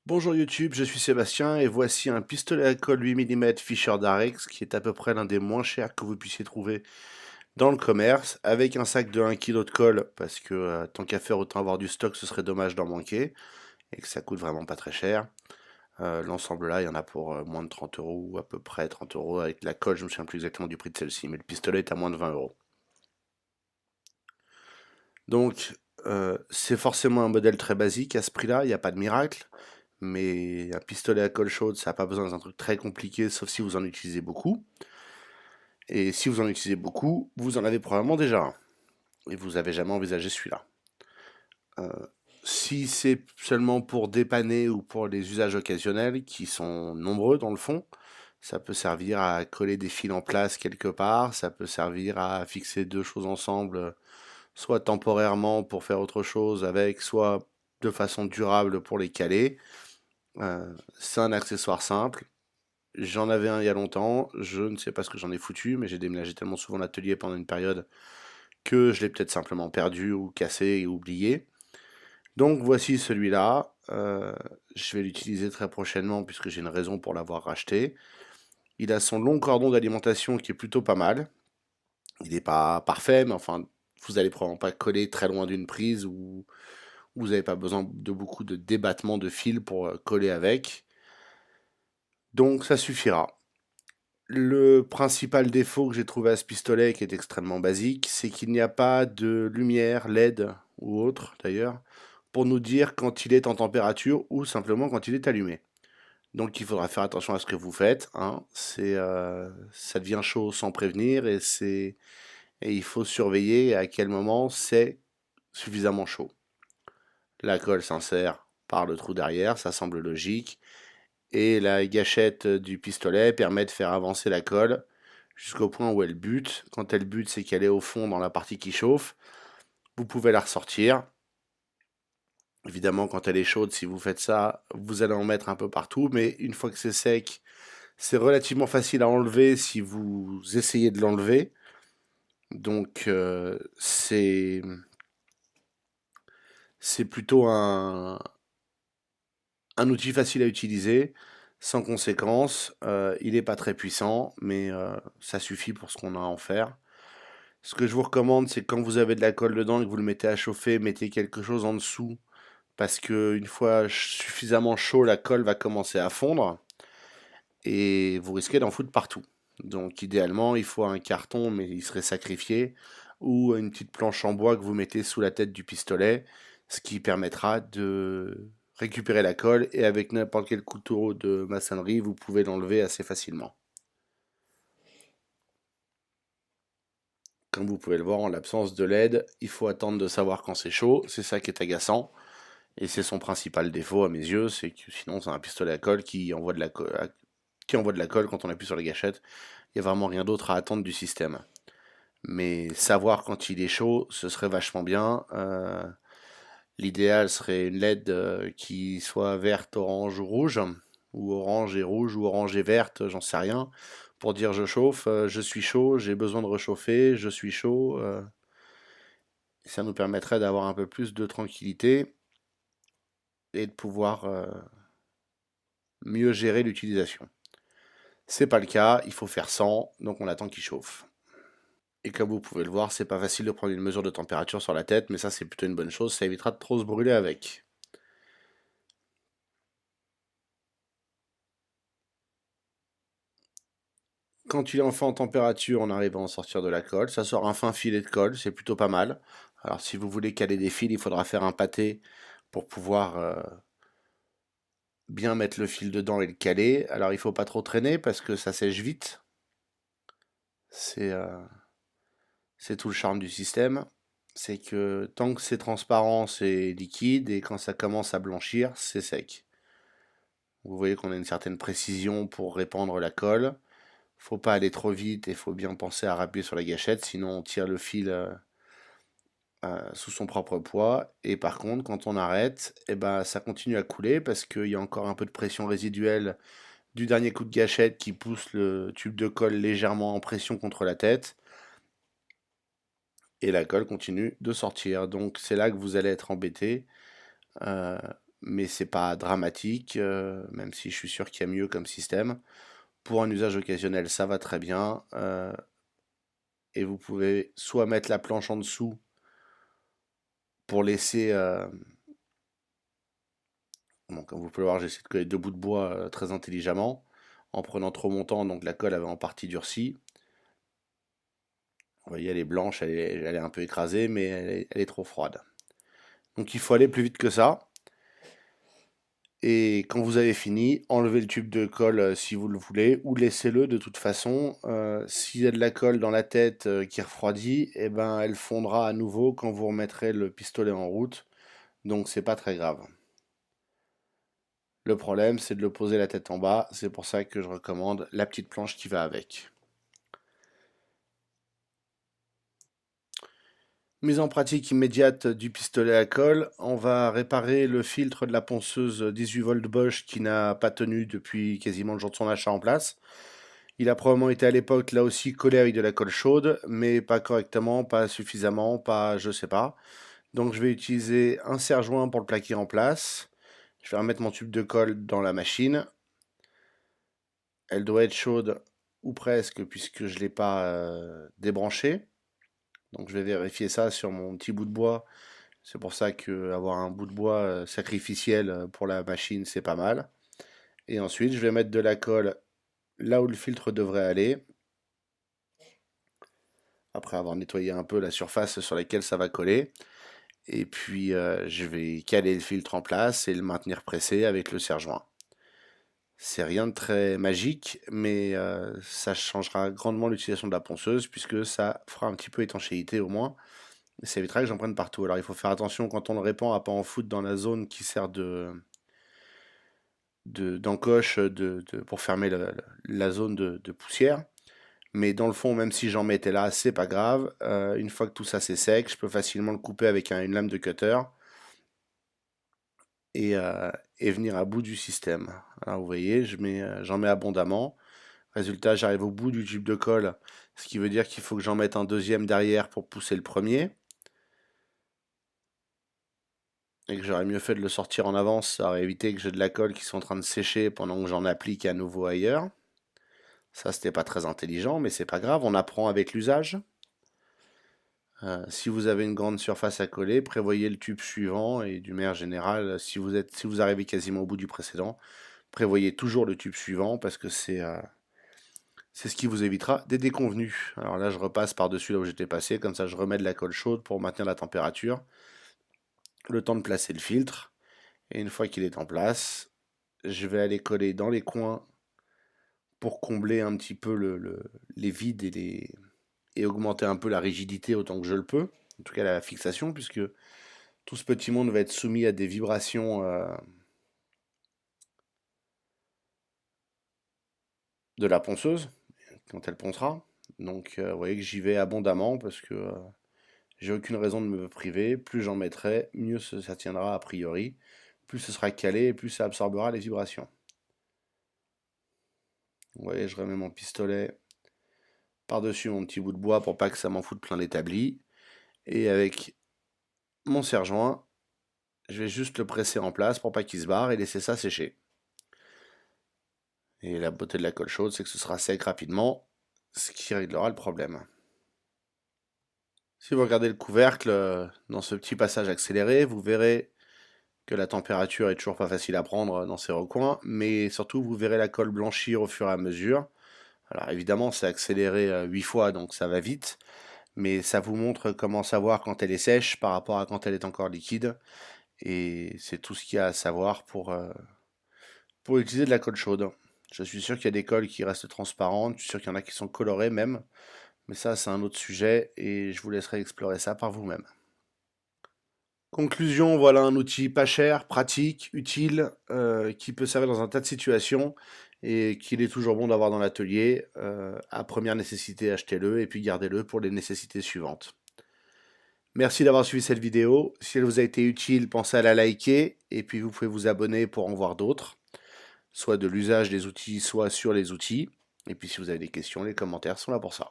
Bonjour YouTube, je suis Sébastien et voici un pistolet à colle 8 mm Fisher Darex qui est à peu près l'un des moins chers que vous puissiez trouver dans le commerce avec un sac de 1 kg de colle parce que tant qu'à faire autant avoir du stock, ce serait dommage d'en manquer et que ça coûte vraiment pas très cher. L'ensemble là il y en a pour moins de 30 euros ou à peu près 30 euros avec la colle, je me souviens plus exactement du prix de celle-ci, mais le pistolet est à moins de 20 euros. Donc c'est forcément un modèle très basique à ce prix là, il n'y a pas de miracle. Mais un pistolet à colle chaude, ça n'a pas besoin d'un truc très compliqué, sauf si vous en utilisez beaucoup. Et si vous en utilisez beaucoup, vous en avez probablement déjà un. Et vous n'avez jamais envisagé celui-là. Euh, Si c'est seulement pour dépanner ou pour les usages occasionnels, qui sont nombreux dans le fond, ça peut servir à coller des fils en place quelque part, ça peut servir à fixer deux choses ensemble, soit temporairement pour faire autre chose avec, soit de façon durable pour les caler. C'est un accessoire simple. J'en avais un il y a longtemps, je ne sais pas ce que j'en ai foutu, mais j'ai déménagé tellement souvent l'atelier pendant une période que je l'ai peut-être simplement perdu ou cassé et oublié. Donc voici celui-là. Je vais l'utiliser très prochainement puisque j'ai une raison pour l'avoir racheté. Il a son long cordon d'alimentation qui est plutôt pas mal. Il n'est pas parfait, mais enfin, vous n'allez probablement pas coller très loin d'une prise ou vous n'avez pas besoin de beaucoup de débattement de fil pour coller avec. Donc ça suffira. Le principal défaut que j'ai trouvé à ce pistolet, qui est extrêmement basique, c'est qu'il n'y a pas de lumière LED ou autre d'ailleurs pour nous dire quand il est en température ou simplement quand il est allumé. Donc il faudra faire attention à ce que vous faites, hein. Ça devient chaud sans prévenir et il faut surveiller à quel moment c'est suffisamment chaud. La colle s'insère par le trou derrière, ça semble logique, et la gâchette du pistolet permet de faire avancer la colle jusqu'au point où elle bute. Quand elle bute, c'est qu'elle est au fond dans la partie qui chauffe. Vous pouvez la ressortir. Évidemment, quand elle est chaude, si vous faites ça, vous allez en mettre un peu partout, mais une fois que c'est sec, c'est relativement facile à enlever si vous essayez de l'enlever. Donc c'est plutôt un outil facile à utiliser, sans conséquence. Il n'est pas très puissant, mais ça suffit pour ce qu'on a à en faire. Ce que je vous recommande, c'est quand vous avez de la colle dedans et que vous le mettez à chauffer, mettez quelque chose en dessous parce que une fois suffisamment chaud, la colle va commencer à fondre et vous risquez d'en foutre partout. Donc idéalement, il faut un carton, mais il serait sacrifié, ou une petite planche en bois que vous mettez sous la tête du pistolet, ce qui permettra de récupérer la colle et avec n'importe quel couteau de maçonnerie, vous pouvez l'enlever assez facilement. Comme vous pouvez le voir, en l'absence de LED, il faut attendre de savoir quand c'est chaud, c'est ça qui est agaçant. Et c'est son principal défaut à mes yeux, c'est que sinon c'est un pistolet à colle qui envoie de la colle quand on appuie sur la gâchette. Il n'y a vraiment rien d'autre à attendre du système. Mais savoir quand il est chaud, ce serait vachement bien. L'idéal serait une LED qui soit verte, orange ou rouge, ou orange et rouge, ou orange et verte, j'en sais rien, pour dire je chauffe, je suis chaud, j'ai besoin de réchauffer, je suis chaud. Ça nous permettrait d'avoir un peu plus de tranquillité et de pouvoir mieux gérer l'utilisation. C'est pas le cas, il faut faire sans, donc on attend qu'il chauffe. Et comme vous pouvez le voir, c'est pas facile de prendre une mesure de température sur la tête, mais ça c'est plutôt une bonne chose, ça évitera de trop se brûler avec. Quand il est enfin en température, on arrive à en sortir de la colle, ça sort un fin filet de colle, c'est plutôt pas mal. Alors si vous voulez caler des fils, il faudra faire un pâté pour pouvoir bien mettre le fil dedans et le caler. Alors il faut pas trop traîner parce que ça sèche vite. C'est euh, c'est tout le charme du système. C'est que tant que c'est transparent, c'est liquide, et quand ça commence à blanchir, c'est sec. Vous voyez qu'on a une certaine précision pour répandre la colle. Faut pas aller trop vite et faut bien penser à appuyer sur la gâchette, sinon on tire le fil sous son propre poids. Et par contre, quand on arrête, eh ben, ça continue à couler parce qu'il y a encore un peu de pression résiduelle du dernier coup de gâchette qui pousse le tube de colle légèrement en pression contre la tête. Et la colle continue de sortir. Donc c'est là que vous allez être embêté. Euh, mais c'est pas dramatique, même si je suis sûr qu'il y a mieux comme système. Pour un usage occasionnel, ça va très bien. Et vous pouvez soit mettre la planche en dessous pour laisser... bon, comme vous pouvez le voir, j'essaie de coller deux bouts de bois très intelligemment, en prenant trop mon temps, donc la colle avait en partie durci. Vous voyez, elle est blanche, elle est un peu écrasée, mais elle est trop froide. Donc il faut aller plus vite que ça. Et quand vous avez fini, enlevez le tube de colle si vous le voulez, ou laissez-le de toute façon. S'il y a de la colle dans la tête qui refroidit, eh ben, elle fondra à nouveau quand vous remettrez le pistolet en route. Donc c'est pas très grave. Le problème, c'est de le poser la tête en bas. C'est pour ça que je recommande la petite planche qui va avec. Mise en pratique immédiate du pistolet à colle, on va réparer le filtre de la ponceuse 18 volts Bosch qui n'a pas tenu depuis quasiment le jour de son achat en place. Il a probablement été à l'époque là aussi collé avec de la colle chaude, mais pas correctement, pas suffisamment, pas je sais pas. Donc je vais utiliser un serre-joint pour le plaquer en place. Je vais remettre mon tube de colle dans la machine. Elle doit être chaude ou presque puisque je ne l'ai pas débranchée. Donc je vais vérifier ça sur mon petit bout de bois. C'est pour ça que avoir un bout de bois sacrificiel pour la machine, c'est pas mal. Et ensuite, je vais mettre de la colle là où le filtre devrait aller. Après avoir nettoyé un peu la surface sur laquelle ça va coller. Et puis, je vais caler le filtre en place et le maintenir pressé avec le serre-joint. C'est rien de très magique, mais ça changera grandement l'utilisation de la ponceuse puisque ça fera un petit peu étanchéité au moins. Et ça évitera que j'en prenne partout. Alors il faut faire attention quand on le répand à pas en foutre dans la zone qui sert d'encoche pour fermer la zone de poussière. Mais dans le fond, même si j'en mettais là, c'est pas grave. Une fois que tout ça c'est sec, je peux facilement le couper avec une lame de cutter et venir à bout du système. Alors vous voyez, j'en mets abondamment. Résultat, j'arrive au bout du tube de colle, ce qui veut dire qu'il faut que j'en mette un deuxième derrière pour pousser le premier. Et que j'aurais mieux fait de le sortir en avance, ça aurait évité que j'ai de la colle qui soit en train de sécher pendant que j'en applique à nouveau ailleurs. Ça, c'était pas très intelligent, mais c'est pas grave, on apprend avec l'usage. Si vous avez une grande surface à coller, prévoyez le tube suivant et d'une manière générale, si vous arrivez quasiment au bout du précédent, prévoyez toujours le tube suivant parce que c'est ce qui vous évitera des déconvenus. Alors là, je repasse par-dessus là où j'étais passé, comme ça je remets de la colle chaude pour maintenir la température. Le temps de placer le filtre. Et une fois qu'il est en place, je vais aller coller dans les coins pour combler un petit peu les vides et augmenter un peu la rigidité autant que je le peux. En tout cas la fixation, puisque tout ce petit monde va être soumis à des vibrations de la ponceuse quand elle poncera. Donc vous voyez que j'y vais abondamment parce que j'ai aucune raison de me priver. Plus j'en mettrai, mieux ça tiendra a priori. Plus ce sera calé et plus ça absorbera les vibrations. Vous voyez, je remets mon pistolet par-dessus mon petit bout de bois pour pas que ça m'en foute plein l'établi. Et avec mon serre-joint, je vais juste le presser en place pour pas qu'il se barre et laisser ça sécher. Et la beauté de la colle chaude, c'est que ce sera sec rapidement, ce qui réglera le problème. Si vous regardez le couvercle dans ce petit passage accéléré, vous verrez que la température est toujours pas facile à prendre dans ces recoins, mais surtout vous verrez la colle blanchir au fur et à mesure. Alors évidemment c'est accéléré 8 fois donc ça va vite, mais ça vous montre comment savoir quand elle est sèche par rapport à quand elle est encore liquide. Et c'est tout ce qu'il y a à savoir pour utiliser de la colle chaude. Je suis sûr qu'il y a des colles qui restent transparentes, je suis sûr qu'il y en a qui sont colorées même, mais ça c'est un autre sujet et je vous laisserai explorer ça par vous-même. Conclusion, voilà un outil pas cher, pratique, utile, qui peut servir dans un tas de situations et qu'il est toujours bon d'avoir dans l'atelier. À première nécessité, achetez-le et puis gardez-le pour les nécessités suivantes. Merci d'avoir suivi cette vidéo. Si elle vous a été utile, pensez à la liker et puis vous pouvez vous abonner pour en voir d'autres, soit de l'usage des outils, soit sur les outils. Et puis si vous avez des questions, les commentaires sont là pour ça.